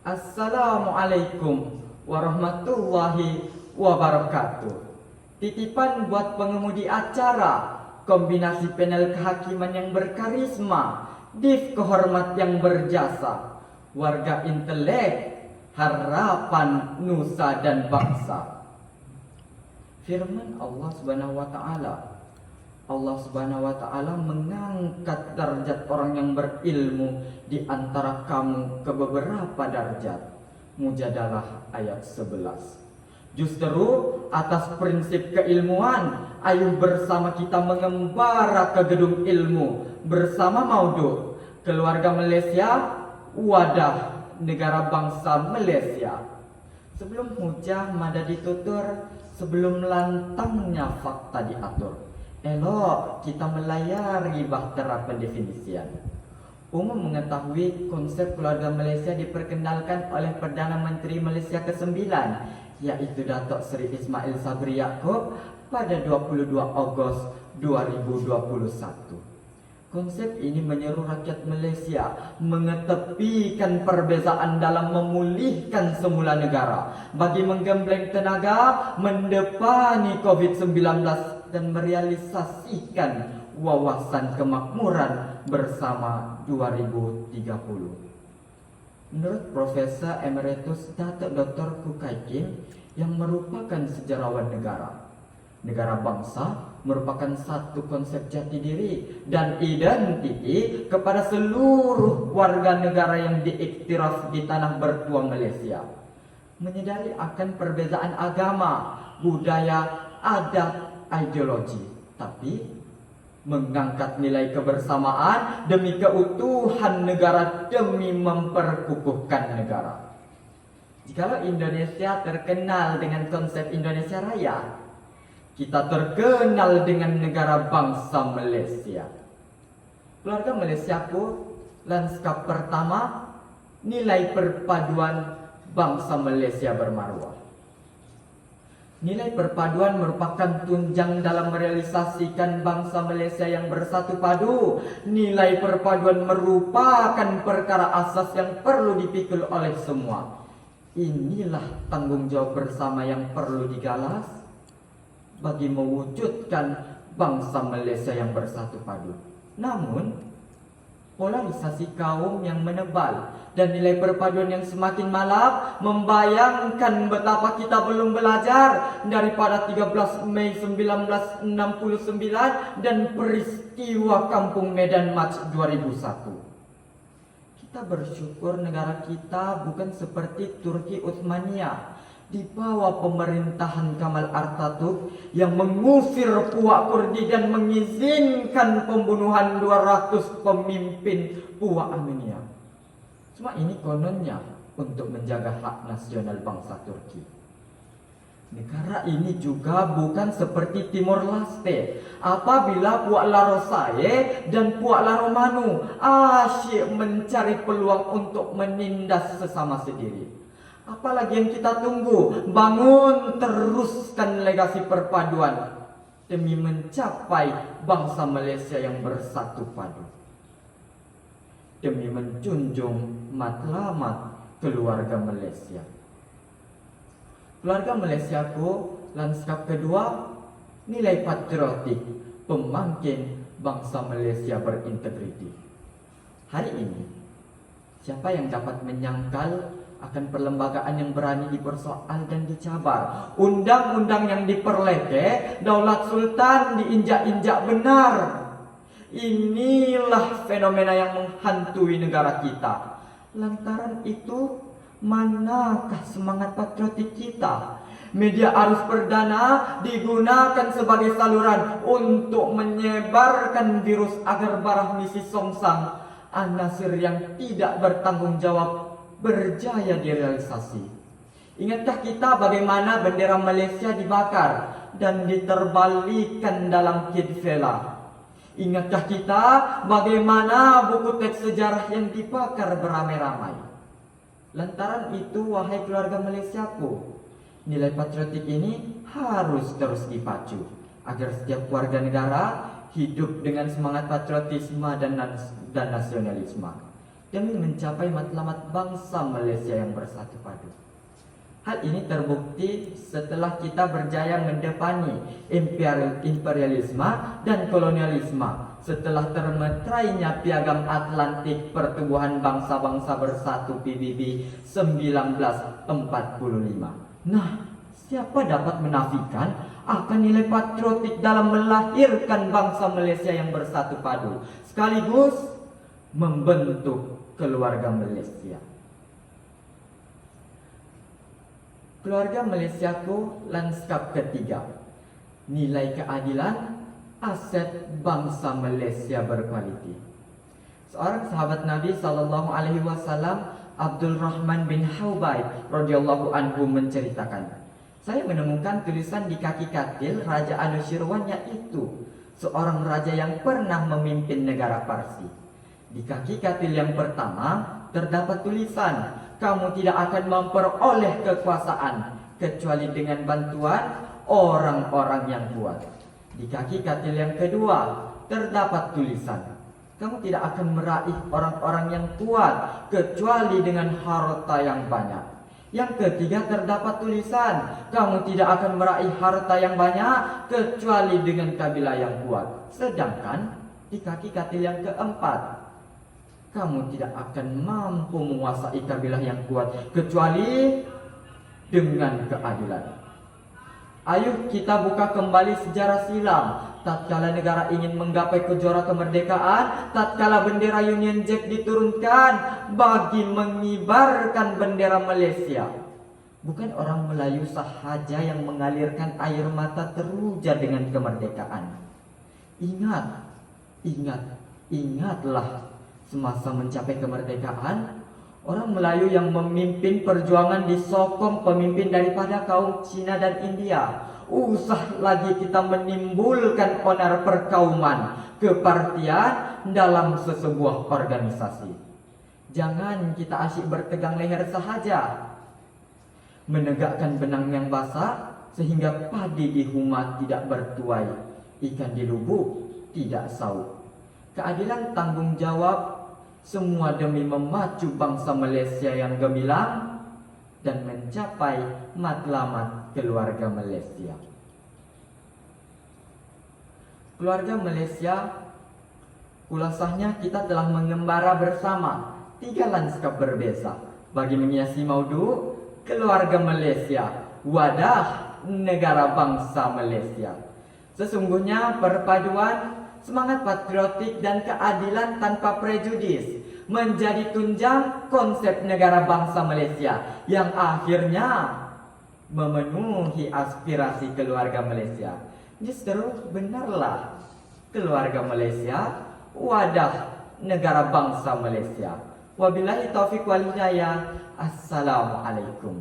Assalamualaikum warahmatullahi wabarakatuh. Titipan buat pengemudi acara, kombinasi panel kehakiman yang berkarisma, div kehormat yang berjasa, warga intelek, harapan nusa dan bangsa. Firman Allah Subhanahu wa taala. Allah Subhanahu wa taala mengangkat derajat orang yang berilmu di antara kamu ke beberapa derajat. Mujadalah ayat 11. Justru atas prinsip keilmuan, ayo bersama kita mengembara ke gedung ilmu bersama Maudud, keluarga Malaysia, wadah negara bangsa Malaysia. Sebelum hujah mada ditutur, sebelum lantangnya fakta diatur. Elok kita melayari bahtera pendefinisian. Umum mengetahui konsep keluarga Malaysia diperkenalkan oleh Perdana Menteri Malaysia ke-9, yaitu Datuk Seri Ismail Sabri Yaakob pada 22 Ogos 2021. Konsep ini menyeru rakyat Malaysia mengetepikan perbezaan dalam memulihkan semula negara bagi menggembleng tenaga mendepani COVID-19 dan merealisasikan wawasan kemakmuran bersama 2030. Menurut Profesor Emeritus Datuk Dr. Kukai Kim yang merupakan sejarawan negara bangsa merupakan satu konsep jati diri dan identiti kepada seluruh warga negara yang diiktiraf di tanah bertua Malaysia. Menyadari akan perbezaan agama, budaya, adat, ideologi, tapi mengangkat nilai kebersamaan demi keutuhan negara, demi memperkukuhkan negara. Jikalau Indonesia terkenal dengan konsep Indonesia Raya, kita terkenal dengan negara bangsa Malaysia. Keluarga Malaysiaku, lanskap pertama, nilai perpaduan bangsa Malaysia bermaruah. Nilai perpaduan merupakan tunjang dalam merealisasikan bangsa Malaysia yang bersatu padu. Nilai perpaduan merupakan perkara asas yang perlu dipikul oleh semua. Inilah tanggung jawab bersama yang perlu digalas bagi mewujudkan bangsa Malaysia yang bersatu padu. Namun, polarisasi kaum yang menebal dan nilai perpaduan yang semakin malap membayangkan betapa kita belum belajar daripada 13 Mei 1969 dan peristiwa Kampung Medan Mac 2001. Kita bersyukur negara kita bukan seperti Turki Utsmania di bawah pemerintahan Kamal Atatürk yang mengusir Puak Kurdi dan mengizinkan pembunuhan 200 pemimpin Puak Armenia. Cuma ini kononnya untuk menjaga hak nasional bangsa Turki. Negara ini juga bukan seperti Timor Leste. Apabila Puak Larosaye dan Puak Laromanu asyik mencari peluang untuk menindas sesama sendiri. Apalagi yang kita tunggu? Bangun teruskan legasi perpaduan demi mencapai bangsa Malaysia yang bersatu padu, demi menjunjung matlamat keluarga Malaysia. Keluarga Malaysiaku, lanskap kedua, nilai patriotik, pemangkin bangsa Malaysia berintegriti. Hari ini, siapa yang dapat menyangkal akan perlembagaan yang berani dipersoal dan dicabar, undang-undang yang diperleke, daulat sultan diinjak-injak benar. Inilah fenomena yang menghantui negara kita. Lantaran itu, manakah semangat patriotik kita? Media arus perdana digunakan sebagai saluran untuk menyebarkan virus agar barah misi Songsang An-Nasir yang tidak bertanggung jawab berjaya direalisasi. Ingatkah kita bagaimana bendera Malaysia dibakar dan diterbalikan dalam Kidvela? Ingatkah kita bagaimana buku teks sejarah yang dibakar beramai-ramai? Lantaran itu, wahai keluarga Malaysiaku, nilai patriotik ini harus terus dipacu agar setiap warga negara hidup dengan semangat patriotisme dan nasionalisme. demi mencapai matlamat bangsa Malaysia yang bersatu padu. Hal ini terbukti setelah kita berjaya mendepani imperialisme dan kolonialisme setelah termeterainya Piagam Atlantik Pertubuhan Bangsa-Bangsa Bersatu PBB 1945. Nah, siapa dapat menafikan akan nilai patriotik dalam melahirkan bangsa Malaysia yang bersatu padu, sekaligus membentuk keluarga Malaysia. Keluarga Malaysiaku lanskap ketiga. Nilai keadilan, aset bangsa Malaysia berkualiti. Seorang sahabat Nabi SAW, Abdul Rahman bin Haubai radhiyallahu anhu menceritakan, saya menemukan tulisan di kaki katil Raja Anushirwan, yaitu seorang raja yang pernah memimpin negara Parsi. Di kaki katil yang pertama terdapat tulisan, kamu tidak akan memperoleh kekuasaan kecuali dengan bantuan orang-orang yang kuat. Di kaki katil yang kedua terdapat tulisan, kamu tidak akan meraih orang-orang yang kuat kecuali dengan harta yang banyak. Yang ketiga terdapat tulisan, kamu tidak akan meraih harta yang banyak kecuali dengan kabilah yang kuat. Sedangkan di kaki katil yang keempat, kamu tidak akan mampu menguasai kabilah yang kuat kecuali dengan keadilan. Ayo kita buka kembali sejarah silam. Tatkala negara ingin menggapai kejora kemerdekaan, tatkala bendera Union Jack diturunkan bagi mengibarkan bendera Malaysia, bukan orang Melayu sahaja yang mengalirkan air mata teruja dengan kemerdekaan. Ingatlah. Semasa mencapai kemerdekaan, orang Melayu yang memimpin perjuangan disokong pemimpin daripada kaum Cina dan India. Usah lagi kita menimbulkan onar perkauman, kepartian dalam sesebuah organisasi. Jangan kita asyik bertegang leher sahaja, menegakkan benang yang basah sehingga padi di humah tidak bertuai, ikan di lubuk tidak sauk. Keadilan tanggung jawab, semua demi memacu bangsa Malaysia yang gemilang dan mencapai matlamat keluarga Malaysia. Keluarga Malaysia, kulasahnya kita telah mengembara bersama 3 lanskap berbeza bagi menghiasi maudu keluarga Malaysia, wadah negara bangsa Malaysia. Sesungguhnya perpaduan semangat patriotik dan keadilan tanpa prejudis menjadi tunjang konsep negara bangsa Malaysia yang akhirnya memenuhi aspirasi keluarga Malaysia. Justru benarlah keluarga Malaysia wadah negara bangsa Malaysia. Wabillahi taufiq wal hidayah. Assalamualaikum.